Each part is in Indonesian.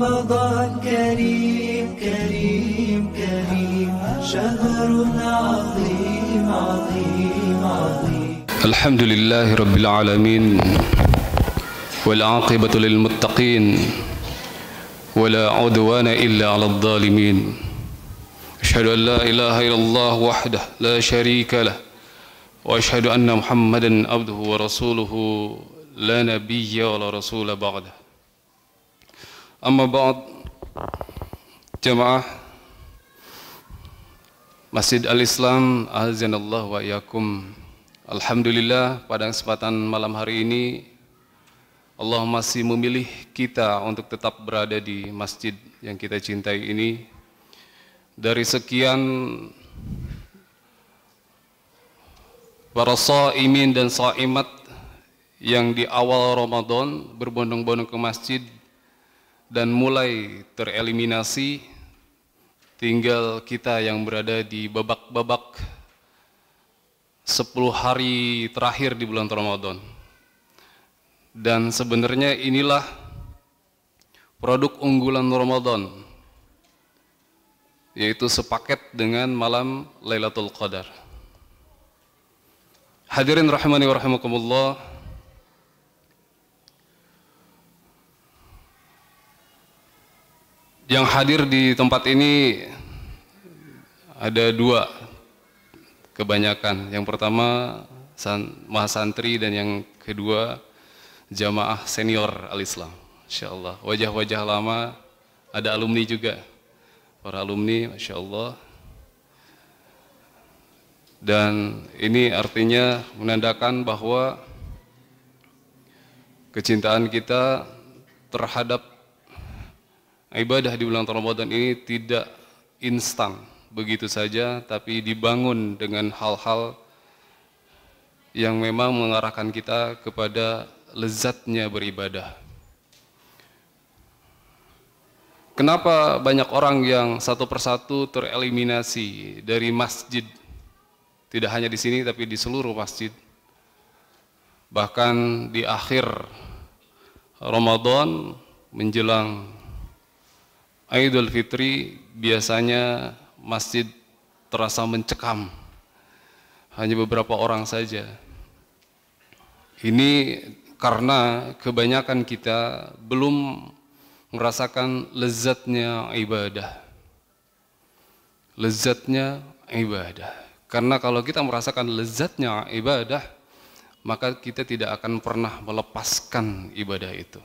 رمضان كريم كريم كريم شهر عظيم عظيم عظيم. الحمد لله رب العالمين والعاقبة للمتقين ولا عدوان إلا على الظالمين. أشهد أن لا إله إلا الله وحده لا شريك له وأشهد أن محمدا عبده ورسوله لا نبي ولا رسول بعده. أما بعد، jamaah Masjid Al-Islam azanallahu wa iyyakum. Alhamdulillah, pada kesempatan malam hari ini Allah masih memilih kita untuk tetap berada di masjid yang kita cintai ini. Dari sekian para shaimin dan shaimat yang di awal Ramadan berbondong-bondong ke masjid dan mulai tereliminasi, tinggal kita yang berada di babak-babak 10 hari terakhir di bulan Ramadan. Dan sebenarnya inilah produk unggulan Ramadan, yaitu sepaket dengan malam Lailatul Qadar. Hadirin rahimani wa rahimakumullah, yang hadir di tempat ini ada dua kebanyakan. Yang pertama mahasantri dan yang kedua jamaah senior Al-Islam. Insyaallah wajah-wajah lama, ada alumni juga. Para alumni, Masya Allah. Dan ini artinya menandakan bahwa kecintaan kita terhadap ibadah di bulan Ramadan ini tidak instan begitu saja, tapi dibangun dengan hal-hal yang memang mengarahkan kita kepada lezatnya beribadah. Kenapa banyak orang yang satu persatu tereliminasi dari masjid? Tidak hanya di sini, tapi di seluruh masjid. Bahkan di akhir Ramadan menjelang Idul Fitri, biasanya masjid terasa mencekam. Hanya beberapa orang saja. Ini karena kebanyakan kita belum merasakan lezatnya ibadah. Lezatnya ibadah. Karena kalau kita merasakan lezatnya ibadah, maka kita tidak akan pernah melepaskan ibadah itu.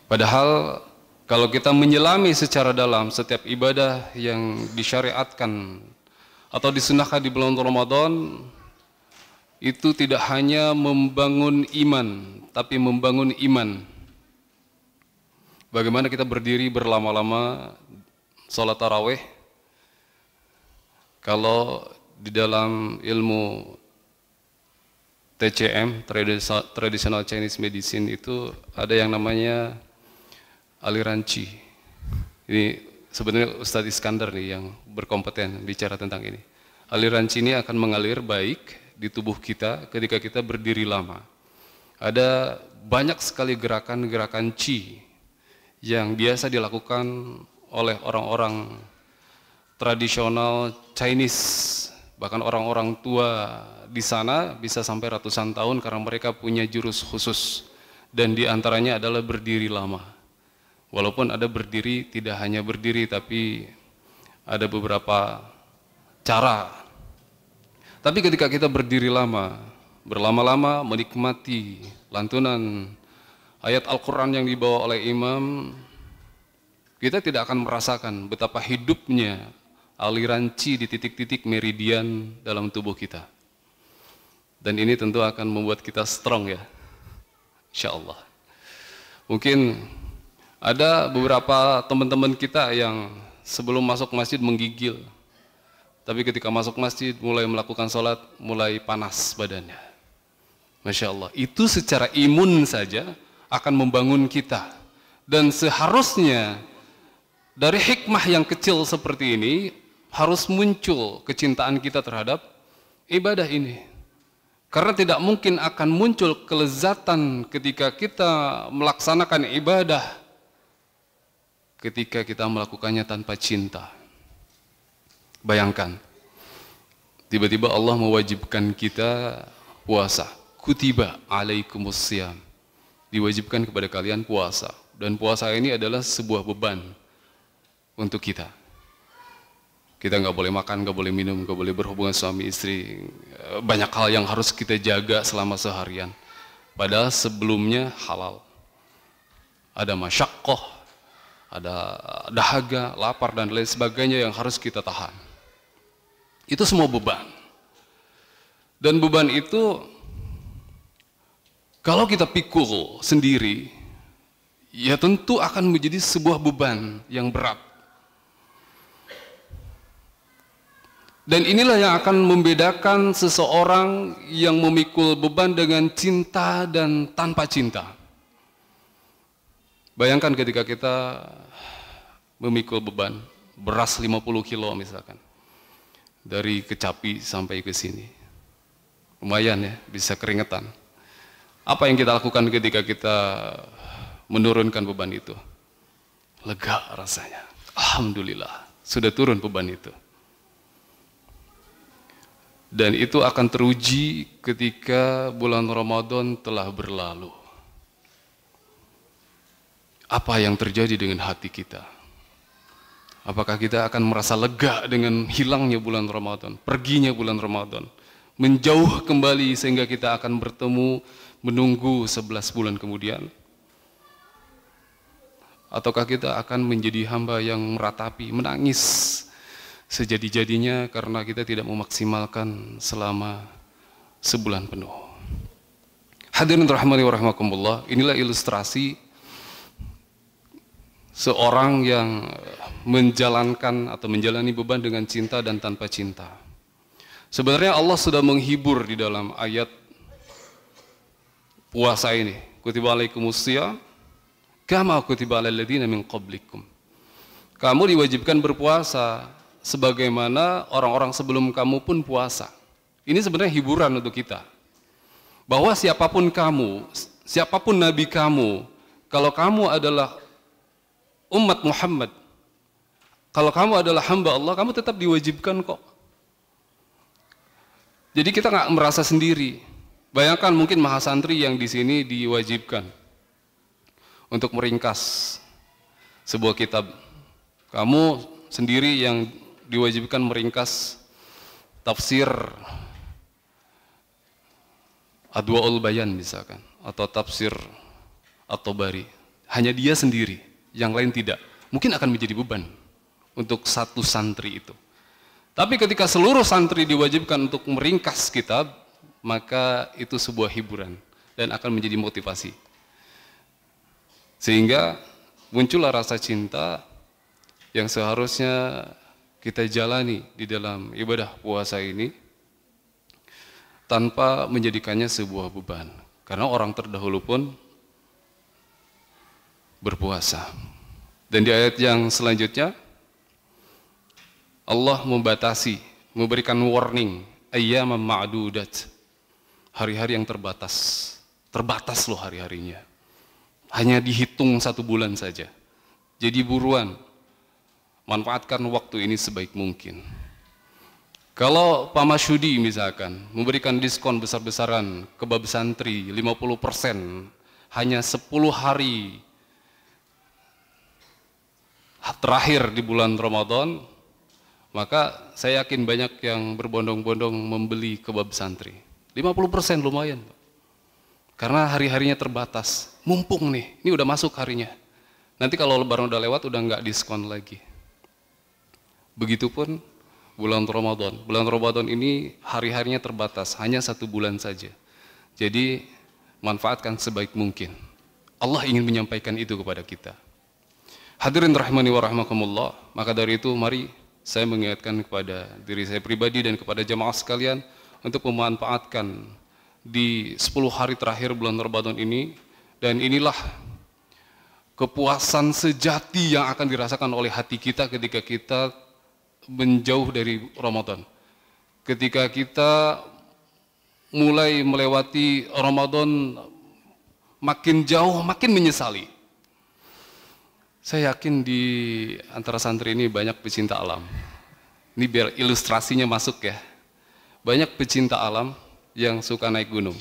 Padahal kalau kita menyelami secara dalam setiap ibadah yang disyariatkan atau disunahkan di bulan Ramadan, itu tidak hanya membangun iman, tapi membangun iman. Bagaimana kita berdiri berlama-lama sholat tarawih? Kalau di dalam ilmu TCM, Traditional Chinese Medicine, itu ada yang namanya aliran Qi. Ini sebenarnya Ustadz Iskandar nih yang berkompeten bicara tentang ini. Aliran Qi ini akan mengalir baik di tubuh kita ketika kita berdiri lama. Ada banyak sekali gerakan-gerakan Qi yang biasa dilakukan oleh orang-orang tradisional Chinese. Bahkan orang-orang tua di sana bisa sampai ratusan tahun karena mereka punya jurus khusus. Dan di antaranya adalah berdiri lama. Walaupun ada berdiri, tidak hanya berdiri, tapi ada beberapa cara. Tapi ketika kita berdiri lama, berlama-lama menikmati lantunan ayat Al-Quran yang dibawa oleh imam, kita tidak akan merasakan betapa hidupnya aliran Qi di titik-titik meridian dalam tubuh kita. Dan ini tentu akan membuat kita strong ya, insya Allah. Mungkin ada beberapa teman-teman kita yang sebelum masuk masjid menggigil, tapi ketika masuk masjid mulai melakukan sholat, mulai panas badannya. Masya Allah, itu secara imun saja akan membangun kita. Dan seharusnya dari hikmah yang kecil seperti ini harus muncul kecintaan kita terhadap ibadah ini. Karena tidak mungkin akan muncul kelezatan ketika kita melaksanakan ibadah ketika kita melakukannya tanpa cinta. Bayangkan, tiba-tiba Allah mewajibkan kita puasa. Kutiba alaikumusiyam. Diwajibkan kepada kalian puasa. Dan puasa ini adalah sebuah beban untuk kita. Kita nggak boleh makan, nggak boleh minum, nggak boleh berhubungan suami istri. Banyak hal yang harus kita jaga selama seharian. Padahal sebelumnya halal. Ada masyaqqah, ada dahaga, lapar dan lain sebagainya yang harus kita tahan. Itu semua beban. Dan beban itu kalau kita pikul sendiri, ya tentu akan menjadi sebuah beban yang berat. Dan inilah yang akan membedakan seseorang yang memikul beban dengan cinta dan tanpa cinta. Bayangkan ketika kita memikul beban, beras 50 kilo misalkan, dari Kecapi sampai ke sini. Lumayan ya, bisa keringetan. Apa yang kita lakukan ketika kita menurunkan beban itu? Lega rasanya. Alhamdulillah, sudah turun beban itu. Dan itu akan teruji ketika bulan Ramadan telah berlalu. Apa yang terjadi dengan hati kita? Apakah kita akan merasa lega dengan hilangnya bulan Ramadan, perginya bulan Ramadan, menjauh kembali sehingga kita akan bertemu menunggu 11 bulan kemudian? Ataukah kita akan menjadi hamba yang meratapi, menangis sejadi-jadinya karena kita tidak memaksimalkan selama sebulan penuh? Hadirin rahmani wa rahmakumullah, inilah ilustrasi seorang yang menjalankan atau menjalani beban dengan cinta dan tanpa cinta. Sebenarnya Allah sudah menghibur di dalam ayat puasa ini. Kutiba alaikumusiyam kama kutiba alal ladzina min qablikum. Kamu diwajibkan berpuasa sebagaimana orang-orang sebelum kamu pun puasa. Ini sebenarnya hiburan untuk kita. Bahwa siapapun kamu, siapapun nabi kamu, kalau kamu adalah umat Muhammad, kalau kamu adalah hamba Allah, kamu tetap diwajibkan kok. Jadi kita nggak merasa sendiri. Bayangkan mungkin mahasantri yang di sini diwajibkan untuk meringkas sebuah kitab. Kamu sendiri yang diwajibkan meringkas tafsir Adwaul Bayan misalkan, atau tafsir At-Tabari. Hanya dia sendiri, yang lain tidak. Mungkin akan menjadi beban untuk satu santri itu. Tapi ketika seluruh santri diwajibkan untuk meringkas kitab, maka itu sebuah hiburan dan akan menjadi motivasi. Sehingga muncullah rasa cinta yang seharusnya kita jalani di dalam ibadah puasa ini tanpa menjadikannya sebuah beban. Karena orang terdahulu pun berpuasa. Dan di ayat yang selanjutnya Allah membatasi, memberikan warning, ayyaman ma'dudat, hari-hari yang terbatas. Terbatas loh hari-harinya. Hanya dihitung 1 bulan saja. Jadi buruan, manfaatkan waktu ini sebaik mungkin. Kalau Pak Masyudi misalkan memberikan diskon besar-besaran ke bab santri 50%, hanya 10 hari terakhir di bulan Ramadan, maka saya yakin banyak yang berbondong-bondong membeli kebab santri. 50% lumayan. Karena hari-harinya terbatas. Mumpung nih, ini udah masuk harinya. Nanti kalau lebaran udah lewat udah nggak diskon lagi. Begitupun bulan Ramadan. Bulan Ramadan ini hari-harinya terbatas, hanya 1 bulan saja. Jadi manfaatkan sebaik mungkin. Allah ingin menyampaikan itu kepada kita. Hadirin rahmani wa rahmakumullah, maka dari itu mari saya mengingatkan kepada diri saya pribadi dan kepada jamaah sekalian untuk memanfaatkan di 10 hari terakhir bulan Ramadan ini, dan inilah kepuasan sejati yang akan dirasakan oleh hati kita ketika kita menjauh dari Ramadan. Ketika kita mulai melewati Ramadan makin jauh, makin menyesali. Saya yakin di antara santri ini banyak pecinta alam. Ini biar ilustrasinya masuk ya. Banyak pecinta alam yang suka naik gunung.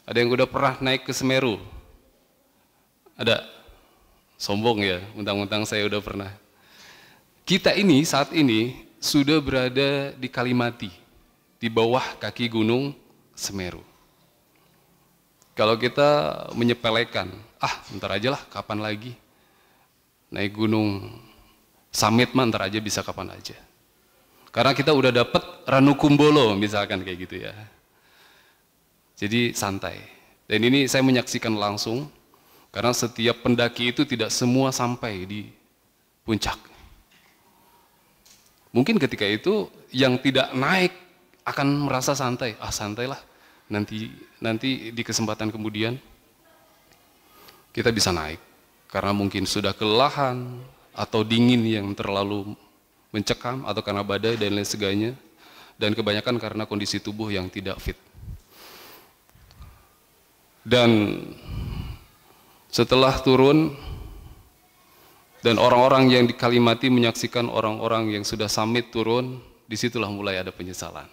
Ada yang udah pernah naik ke Semeru? Ada? Sombong ya, mentang-mentang saya udah pernah. Kita ini saat ini sudah berada di Kalimati, di bawah kaki gunung Semeru. Kalau kita menyepelekan, bentar aja lah, kapan lagi? Naik gunung summit mah ntar aja, bisa kapan aja. Karena kita udah dapet Ranukumbolo misalkan kayak gitu ya. Jadi santai. Dan ini saya menyaksikan langsung, karena setiap pendaki itu tidak semua sampai di puncak. Mungkin ketika itu yang tidak naik akan merasa santai. Santailah, nanti di kesempatan kemudian kita bisa naik. Karena mungkin sudah kelelahan atau dingin yang terlalu mencekam atau karena badai dan lain sebagainya, dan kebanyakan karena kondisi tubuh yang tidak fit. Dan setelah turun dan orang-orang yang di Kalimati menyaksikan orang-orang yang sudah summit turun, disitulah mulai ada penyesalan.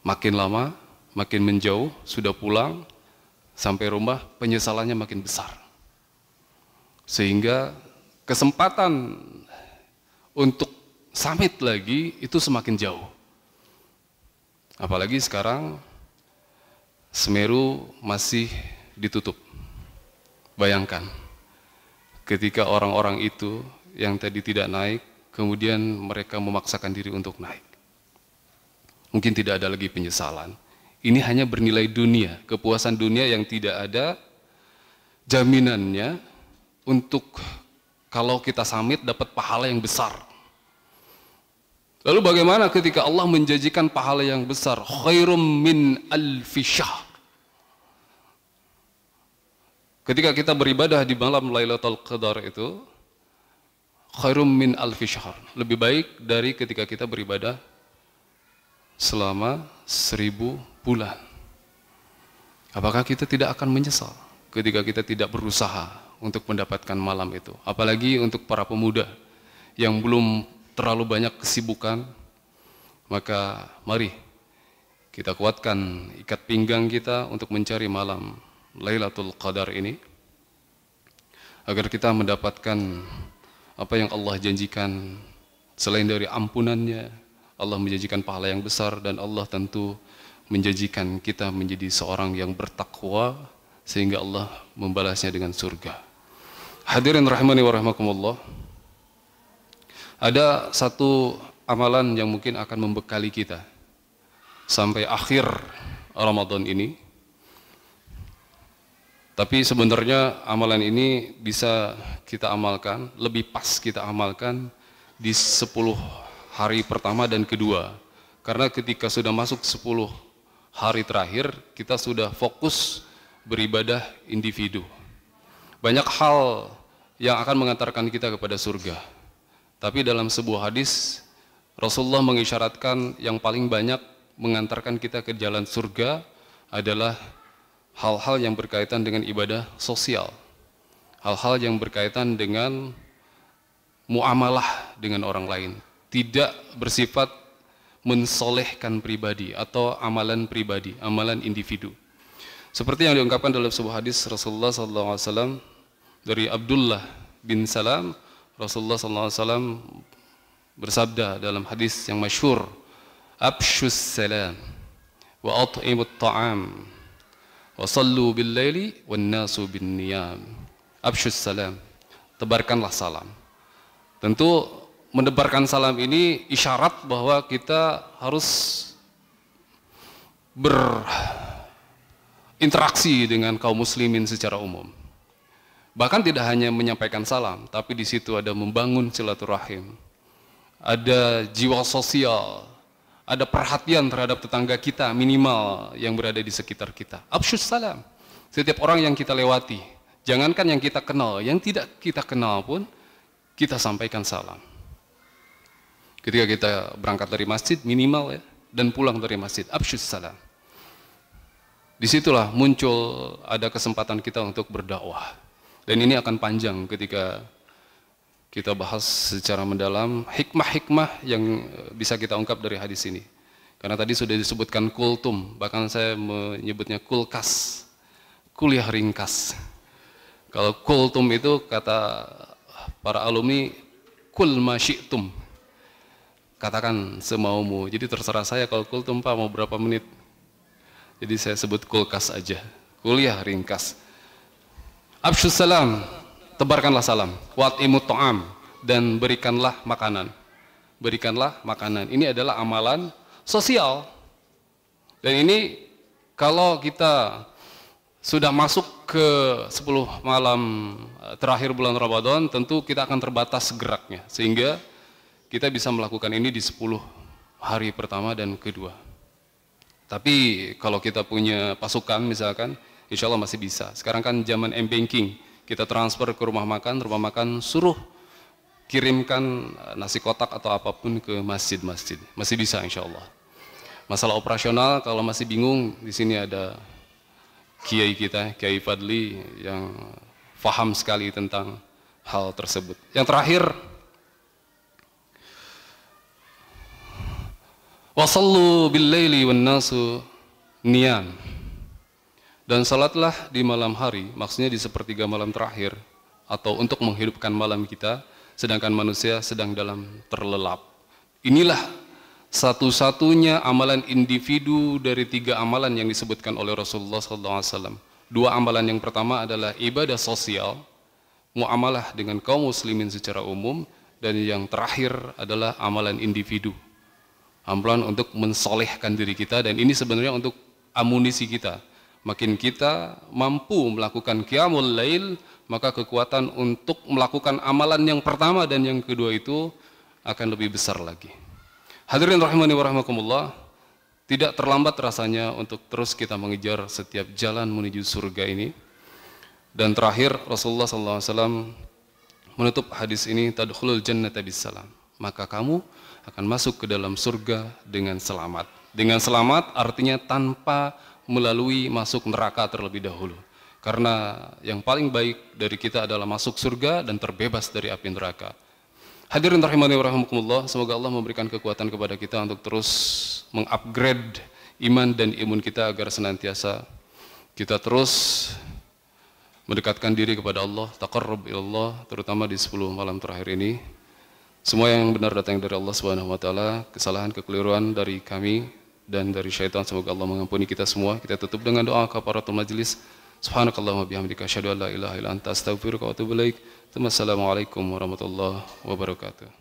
Makin lama, makin menjauh, sudah pulang, sampai rumah penyesalannya makin besar. Sehingga kesempatan untuk summit lagi itu semakin jauh. Apalagi sekarang Semeru masih ditutup. Bayangkan, ketika orang-orang itu yang tadi tidak naik, kemudian mereka memaksakan diri untuk naik. Mungkin tidak ada lagi penyesalan. Ini hanya bernilai dunia, kepuasan dunia yang tidak ada jaminannya untuk kalau kita summit dapat pahala yang besar. Lalu bagaimana ketika Allah menjanjikan pahala yang besar? Khairum min alfi syahr. Ketika kita beribadah di malam Lailatul Qadar itu, khairum min alfi syahr. Lebih baik dari ketika kita beribadah selama 1000 bulan. Apakah kita tidak akan menyesal ketika kita tidak berusaha untuk mendapatkan malam itu? Apalagi untuk para pemuda yang belum terlalu banyak kesibukan, maka mari kita kuatkan ikat pinggang kita untuk mencari malam Lailatul Qadar ini, agar kita mendapatkan apa yang Allah janjikan. Selain dari ampunannya, Allah menjanjikan pahala yang besar, dan Allah tentu menjanjikan kita menjadi seorang yang bertakwa sehingga Allah membalasnya dengan surga. Hadirin rahimani wa rahimakumullah. Ada satu amalan yang mungkin akan membekali kita sampai akhir Ramadan ini. Tapi sebenarnya amalan ini bisa kita amalkan, lebih pas kita amalkan di 10 hari pertama dan kedua. Karena ketika sudah masuk 10 hari terakhir, kita sudah fokus beribadah individu. Banyak hal yang akan mengantarkan kita kepada surga. Tapi dalam sebuah hadis, Rasulullah mengisyaratkan yang paling banyak mengantarkan kita ke jalan surga adalah hal-hal yang berkaitan dengan ibadah sosial. Hal-hal yang berkaitan dengan muamalah dengan orang lain. Tidak bersifat mensolehkan pribadi atau amalan pribadi, amalan individu. Seperti yang diungkapkan dalam sebuah hadis Rasulullah SAW dari Abdullah bin Salam, Rasulullah SAW bersabda dalam hadis yang masyhur, "Abshus salam wa at'imut ta'am wa sallu bil laili wan nasu bin niyam." Abshus salam, tebarkanlah salam. Tentu menebarkan salam ini isyarat bahwa kita harus berinteraksi dengan kaum muslimin secara umum. Bahkan tidak hanya menyampaikan salam, tapi di situ ada membangun silaturahim, ada jiwa sosial, ada perhatian terhadap tetangga kita minimal yang berada di sekitar kita. Absyus salam. Setiap orang yang kita lewati, jangankan yang kita kenal, yang tidak kita kenal pun kita sampaikan salam. Ketika kita berangkat dari masjid minimal ya, dan pulang dari masjid, absyus salam. Disitulah muncul ada kesempatan kita untuk berdakwah. Dan ini akan panjang ketika kita bahas secara mendalam hikmah-hikmah yang bisa kita ungkap dari hadis ini. Karena tadi sudah disebutkan kultum, bahkan saya menyebutnya kulkas, kuliah ringkas. Kalau kultum itu kata para alumni, kul ma syi'tum, katakan semaumu. Jadi terserah saya kalau kultum Pak mau berapa menit. Jadi saya sebut kulkas aja, kuliah ringkas. Absyus salam, tebarkanlah salam, wa'timut ta'am, dan berikanlah makanan. Berikanlah makanan. Ini adalah amalan sosial. Dan ini kalau kita sudah masuk ke 10 malam terakhir bulan Ramadan, tentu kita akan terbatas geraknya. Sehingga kita bisa melakukan ini di 10 hari pertama dan kedua. Tapi kalau kita punya pasukan misalkan, insya Allah masih bisa. Sekarang kan zaman M-Banking, kita transfer ke rumah makan suruh kirimkan nasi kotak atau apapun ke masjid-masjid. Masih bisa insya Allah. Masalah operasional kalau masih bingung, di sini ada kiai kita, Kiai Fadli yang faham sekali tentang hal tersebut. Yang terakhir, wasallu bil-laili wan-nasu niyam. Dan salatlah di malam hari, maksudnya di sepertiga malam terakhir, atau untuk menghidupkan malam kita, sedangkan manusia sedang dalam terlelap. Inilah satu-satunya amalan individu dari 3 amalan yang disebutkan oleh Rasulullah SAW. 2 amalan yang pertama adalah ibadah sosial, muamalah dengan kaum muslimin secara umum, dan yang terakhir adalah amalan individu. Amalan untuk mensolehkan diri kita, dan ini sebenarnya untuk amunisi kita. Makin kita mampu melakukan qiyamul lail, maka kekuatan untuk melakukan amalan yang pertama dan yang kedua itu akan lebih besar lagi. Hadirin rahimani wa rahimakumullah, tidak terlambat rasanya untuk terus kita mengejar setiap jalan menuju surga ini. Dan terakhir Rasulullah SAW menutup hadis ini, tadkhulul jannata bisalam, maka kamu akan masuk ke dalam surga dengan selamat. Dengan selamat artinya tanpa melalui masuk neraka terlebih dahulu. Karena yang paling baik dari kita adalah masuk surga dan terbebas dari api neraka. Hadirin rahimani wa rahimakumullah, semoga Allah memberikan kekuatan kepada kita untuk terus mengupgrade iman dan imun kita agar senantiasa kita terus mendekatkan diri kepada Allah, taqarrub ilallah, terutama di 10 malam terakhir ini. Semua yang benar datang dari Allah Subhanahu wa taala, kesalahan kekeliruan dari kami dan dari syaitan semoga Allah mengampuni kita semua. Kita tutup dengan doa kafaratul majlis. Subhanakallahumma bihamdika asyhadu an la ilaha illa anta astaghfiruka wa atubu ilaik. Assalamualaikum warahmatullahi wabarakatuh.